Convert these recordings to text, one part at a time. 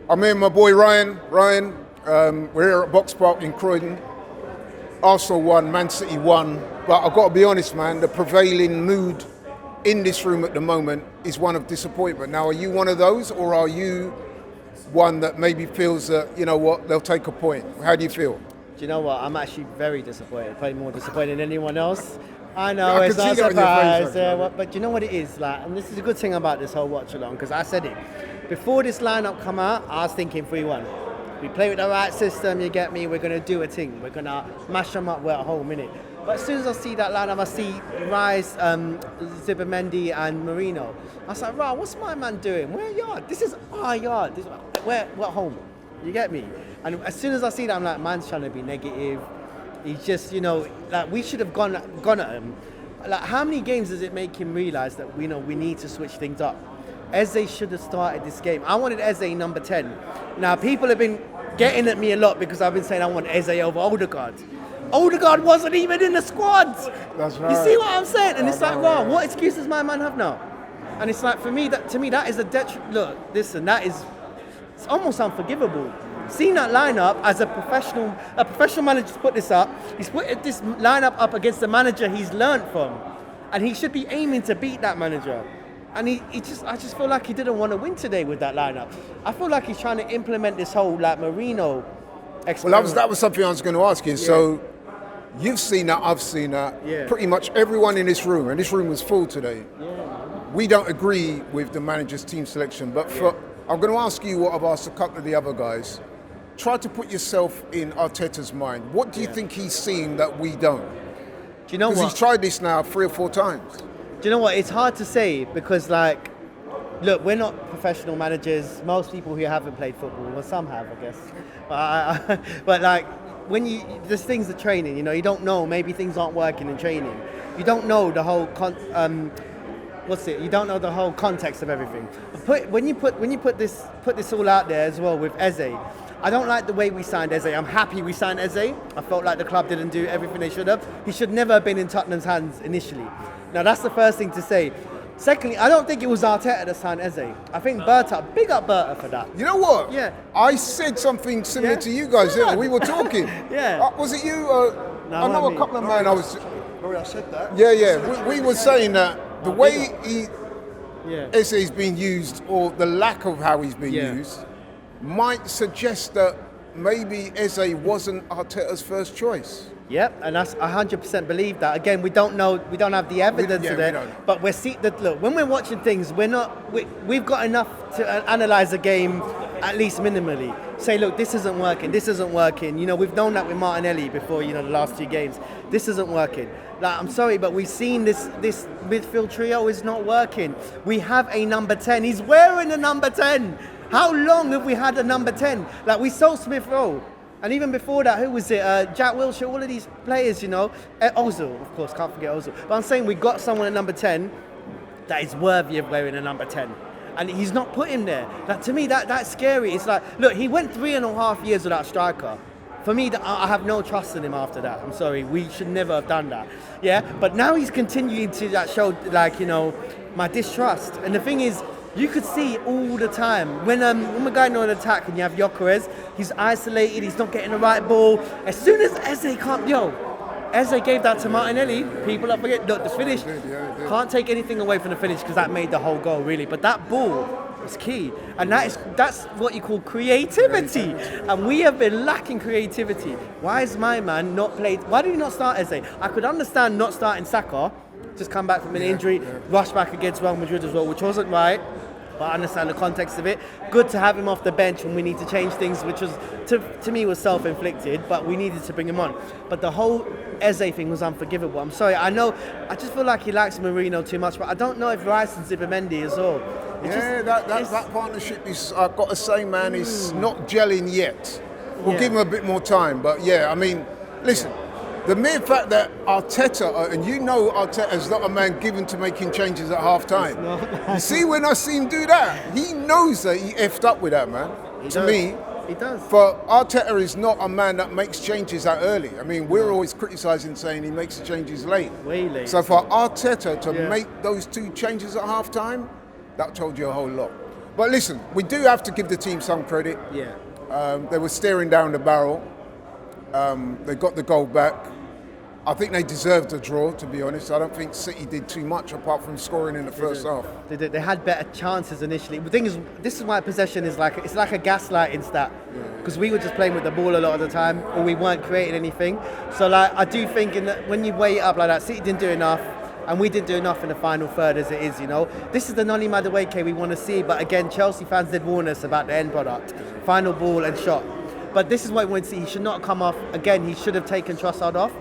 I'm here with my boy Ryan. We're here at Box Park in Croydon. Arsenal won, Man City won. But I've got to be honest, man, the prevailing mood in this room at the moment is one of disappointment. Now, are you one of those, or are you one that maybe feels that, you know what, they'll take a point? How do you feel? Do you know what? I'm actually very disappointed. Probably more disappointed than anyone else. I know, I it's can not see a that on your face, surprise. But you know what it is? Like, and this is a good thing about this whole watch along, because I said it. Before this lineup come out, I was thinking 3-1. We play with the right system, you get me? We're going to do a thing. We're going to mash them up. We're at home, innit? But as soon as I see that lineup, I see Rice, Zubimendi and Marino. I was like, right, what's my man doing? We're yard. This is our yard. We're at home. You get me? And as soon as I see that, I'm like, man's trying to be negative. He's just, like, we should have gone at him. Like, how many games does it make him realise that we need to switch things up? Eze should have started this game. I wanted Eze number 10. Now, people have been getting at me a lot because I've been saying I want Eze over Odegaard. Odegaard wasn't even in the squad. That's right. You see what I'm saying? And it's like, wow, what excuse does my man have now? And it's like, to me, that is a look, listen, it's almost unforgivable. Seeing that lineup as a professional manager's put this up. He's put this lineup up against the manager he's learnt from, and he should be aiming to beat that manager. And I just feel like he didn't want to win today with that lineup. I feel like he's trying to implement this whole like Marino experiment. Well, that was something I was going to ask you. Yeah. So, you've seen that, I've seen that. Yeah. Pretty much everyone in this room, and this room was full today. Yeah. We don't agree with the manager's team selection, but I'm going to ask you what I've asked a couple of the other guys. Try to put yourself in Arteta's mind. What do you think he's seeing that we don't? Do you know what? Because he's tried this now 3 or 4 times. Do you know what? It's hard to say because, like, look, we're not professional managers. Most people here haven't played football. Well, some have, I guess. But like, there's things that training. You don't know. Maybe things aren't working in training. You don't know the whole You don't know the whole context of everything. But when you put this all out there as well with Eze. I don't like the way we signed Eze. I'm happy we signed Eze. I felt like the club didn't do everything they should have. He should never have been in Tottenham's hands initially. Now, that's the first thing to say. Secondly, I don't think it was Arteta that signed Eze. I think Berta, big up Berta for that. You know what? Yeah. I said something similar to you guys. Yeah. We were talking. Yeah. Was it you? No, I know a couple of men. I said that. Yeah. We were saying that the way Eze's been used, or the lack of how he's been used, might suggest that maybe Eze wasn't Arteta's first choice. Yep, and that's 100% believe that. Again, we don't know, we don't have the evidence of it, but we're seeing that. Look, when we're watching things, we've got enough to analyze a game, at least minimally. Say, look, this isn't working. We've known that with Martinelli before. The last 2 games, this isn't working. Like, I'm sorry, but we've seen this midfield trio is not working. We have a number 10. He's wearing a number 10. How long have we had a number 10? Like, we sold Smith Rowe. And even before that, who was it? Jack Wilshere, all of these players, Ozil, of course, can't forget Ozil. But I'm saying we got someone at number 10 that is worthy of wearing a number 10. And he's not put him there. Like, to me, that's scary. It's like, look, he went 3.5 years without a striker. For me, I have no trust in him after that. I'm sorry, we should never have done that. Yeah, but now he's continuing to show, my distrust. And the thing is, you could see all the time when we're going on an attack and you have Gyökeres, he's isolated, he's not getting the right ball. As soon as Eze Eze gave that to Martinelli, people are forgetting, look, the finish, can't take anything away from the finish because that made the whole goal, really. But that ball was key. And that's what you call creativity. And we have been lacking creativity. Why is my man not played? Why did he not start Eze? I could understand not starting Saka, just come back from an injury, rush back against Real Madrid as well, which wasn't right. But I understand the context of it. Good to have him off the bench when we need to change things, which was, to me, was self-inflicted, but we needed to bring him on. But the whole Eze thing was unforgivable. I'm sorry, I just feel like he likes Marino too much, but I don't know if Rice and Zubimendi as well. That partnership is, I've got to say, man, is not gelling yet. We'll give him a bit more time, but listen, the mere fact that Arteta, and Arteta is not a man given to making changes at half time. You see, when I see him do that, he knows that he effed up with that, man. He does. For Arteta is not a man that makes changes that early. I mean, we're always criticising saying he makes the changes late. Way late. So for Arteta to make those 2 changes at half time, that told you a whole lot. But listen, we do have to give the team some credit. Yeah. They were staring down the barrel. They got the goal back. I think they deserved a draw, to be honest. I don't think City did too much apart from scoring in the first half. They had better chances initially. The thing is, this is why possession is like, it's like a gaslighting stat. Because we were just playing with the ball a lot of the time, or we weren't creating anything. So like, I do think when you weigh it up like that, City didn't do enough, and we didn't do enough in the final third as it is, you know. This is the Nolly Madueke we want to see, but again, Chelsea fans did warn us about the end product. Final ball and shot. But this is what we want to see. He should not come off. Again, he should have taken Trossard off.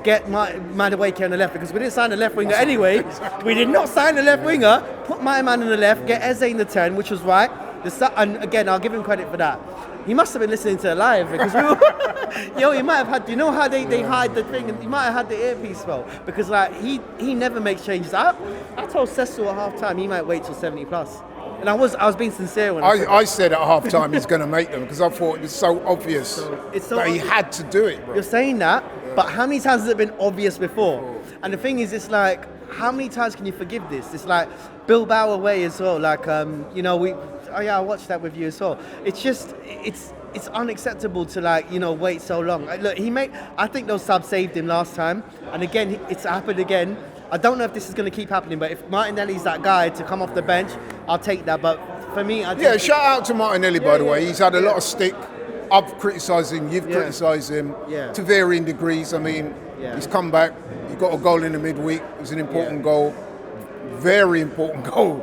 Get Madueke on the left, because we didn't sign the left winger anyway. We did not sign the left winger. Put my man on the left, get Eze in the 10, which was right. And again, I'll give him credit for that. He must have been listening to it live, because we were, he might have had, you know how they hide the thing, and he might have had the earpiece well, because like he never makes changes. I told Cecil at half time he might wait till 70 plus. And I was being sincere when I said at half time he's going to make them, because I thought it was so obvious that he had to do it, bro. You're saying that, but how many times has it been obvious before? And the thing is, it's like, how many times can you forgive this? It's like Bilbao away as well. Like, I watched that with you as well. It's just, it's unacceptable to wait so long. Look, I think those subs saved him last time, and again, it's happened again. I don't know if this is going to keep happening, but if Martinelli's that guy to come off the bench, I'll take that. But for me, shout out to Martinelli, by the way. He's had a lot of stick. I've criticised him, you've criticised him to varying degrees. I mean, he's come back, he got a goal in the midweek. It was an important goal, very important goal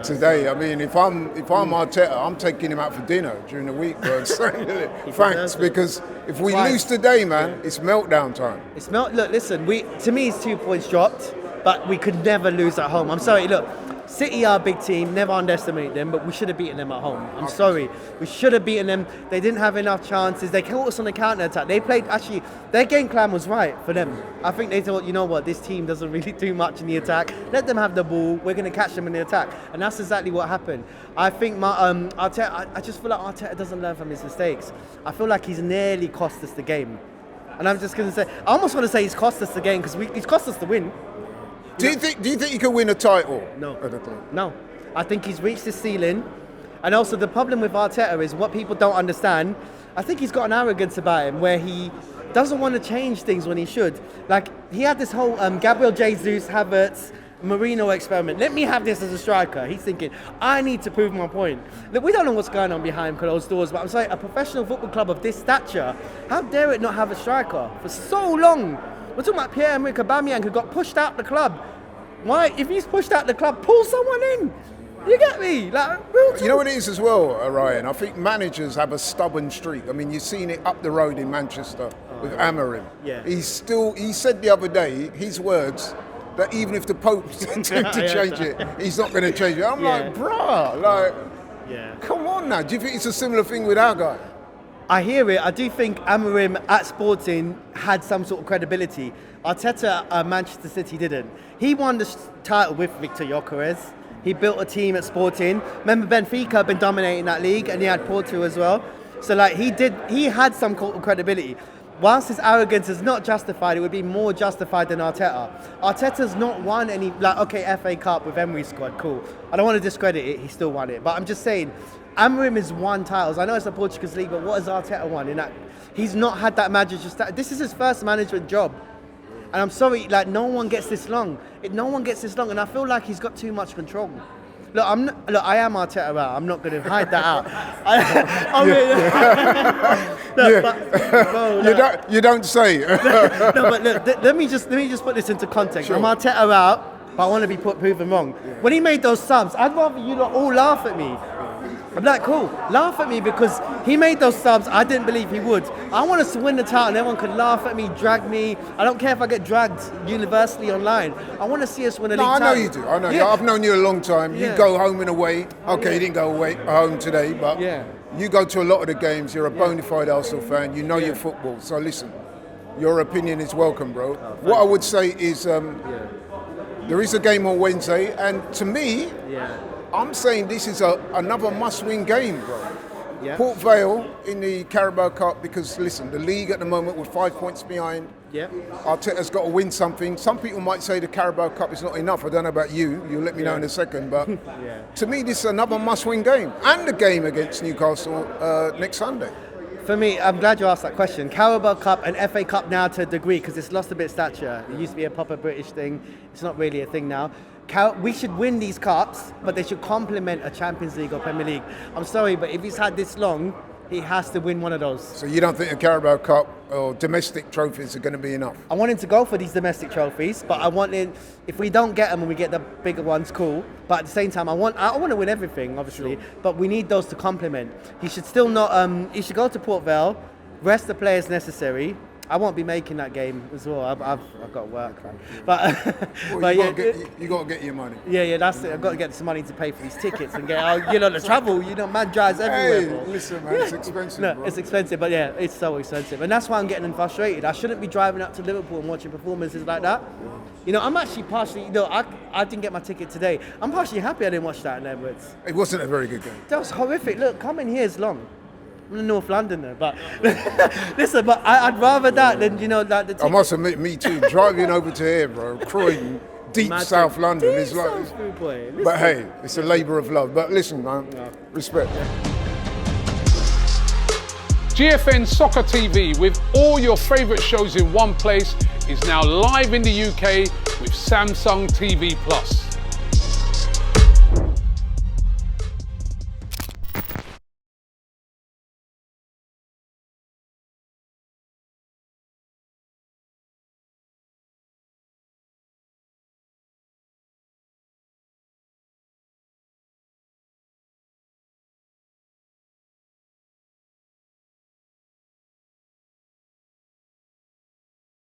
today. I mean, if I'm Arteta, I'm taking him out for dinner during the week, bro. Thanks, because if we lose today, man, it's meltdown time. Look, listen, to me it's 2 points dropped, but we could never lose at home. I'm sorry, look. City are a big team, never underestimate them, but we should have beaten them at home. I'm sorry. We should have beaten them. They didn't have enough chances. They caught us on the counter-attack. They played, actually, their game plan was right for them. I think they thought, you know what, this team doesn't really do much in the attack. Let them have the ball. We're going to catch them in the attack. And that's exactly what happened. I think Arteta, I just feel like Arteta doesn't learn from his mistakes. I feel like he's nearly cost us the game. And I'm just going to say, I almost want to say he's cost us the game, because he's cost us the win. Do you think he can win a title? No. I think he's reached his ceiling. And also the problem with Arteta is what people don't understand. I think he's got an arrogance about him where he doesn't want to change things when he should. Like, he had this whole Gabriel Jesus, Havertz, Marino experiment. Let me have this as a striker. He's thinking, I need to prove my point. Look, we don't know what's going on behind closed doors, but I'm saying a professional football club of this stature, how dare it not have a striker for so long? We're talking about Pierre-Emerick Aubameyang, who got pushed out the club. Why? If he's pushed out the club, pull someone in. You get me? Like, you know what it is as well, Ryan? I think managers have a stubborn streak. I mean, you've seen it up the road in Manchester with Amorim. Yeah. He said the other day, his words, that even if the Pope sent him to change it, he's not going to change it. I'm like, bruh, come on now. Do you think it's a similar thing with our guy? I hear it. I do think Amorim at Sporting had some sort of credibility. Arteta at Manchester City didn't. He won the title with Victor Gyökeres. He built a team at Sporting. Remember, Benfica had been dominating that league, and he had Porto as well. So he had some credibility. Whilst his arrogance is not justified, it would be more justified than Arteta. Arteta's not won any, FA Cup with Emery's squad, cool. I don't want to discredit it, he still won it. But I'm just saying, Amorim has won titles. I know it's a Portuguese league, but what has Arteta won in that? He's not had that manager. This is his first management job. And I'm sorry, no one gets this long. No one gets this long, and I feel like he's got too much control. Look, I am Arteta out. I'm not going to hide that out. You don't say. But look, let me just put this into context. Sure. I'm Arteta out, but I want to be proven wrong. Yeah. When he made those subs, I'd rather you lot all laugh at me. I'm like, cool, laugh at me, because he made those subs. I didn't believe he would. I want us to win the title and everyone could laugh at me, drag me. I don't care if I get dragged universally online. I want to see us win a league title. I know you do. I know you. I've known you a long time. You go home and away. Okay, you didn't go away home today, but you go to a lot of the games. You're a bona fide Arsenal fan. You know your football. So listen, your opinion is welcome, bro. What I would say is there is a game on Wednesday, and to me, I'm saying this is another must-win game, bro. Yeah. Port Vale in the Carabao Cup, because listen, the league at the moment we're 5 points behind. Yeah. Arteta's got to win something. Some people might say the Carabao Cup is not enough. I don't know about you. You'll let me know in a second. But to me, this is another must-win game. And the game against Newcastle next Sunday. For me, I'm glad you asked that question. Carabao Cup and FA Cup now to a degree because it's lost a bit of stature. It used to be a proper British thing. It's not really a thing now. We should win these cups, but they should complement a Champions League or Premier League. I'm sorry, but if he's had this long, he has to win one of those. So you don't think the Carabao Cup or domestic trophies are going to be enough? I want him to go for these domestic trophies, but I want him, if we don't get them and we get the bigger ones, cool. But at the same time, I want to win everything, obviously. Sure. But we need those to complement. He should still not. He should go to Port Vale, rest the players necessary. I won't be making that game as well. I've got work, man. But, well, you got to get your money. Yeah, that's it. I've got to get some money to pay for these tickets and get, the travel. Man drives everywhere. Hey, listen, man, it's expensive. No, bro. it's expensive, but yeah, it's so expensive, and that's why I'm getting frustrated. I shouldn't be driving up to Liverpool and watching performances like that. I'm actually partially. I didn't get my ticket today. I'm partially happy I didn't watch that in Emirates. It wasn't a very good game. That was horrific. Look, coming here is long. I'm in North Londoner, but listen, but I'd rather that than like the. I must admit, me too. Driving over to here, bro, Croydon, deep South London is like. But hey, it's a labour of love. But listen, man, respect. GFN Soccer TV with all your favourite shows in one place is now live in the UK with Samsung TV Plus.